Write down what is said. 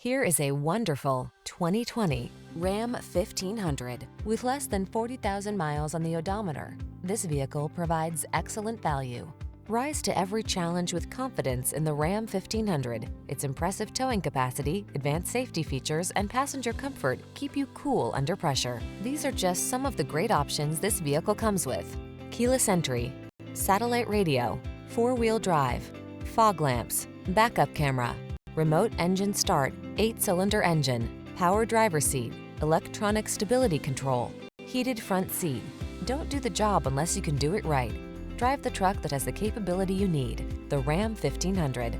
Here is a wonderful 2020 Ram 1500. With less than 40,000 miles on the odometer, this vehicle provides excellent value. Rise to every challenge with confidence in the Ram 1500. Its impressive towing capacity, advanced safety features, and passenger comfort keep you cool under pressure. These are just some of the great options this vehicle comes with: keyless entry, satellite radio, four-wheel drive, fog lamps, backup camera, remote engine start, 8-cylinder engine, power driver seat, electronic stability control, heated front seat. Don't do the job unless you can do it right. Drive the truck that has the capability you need. The Ram 1500.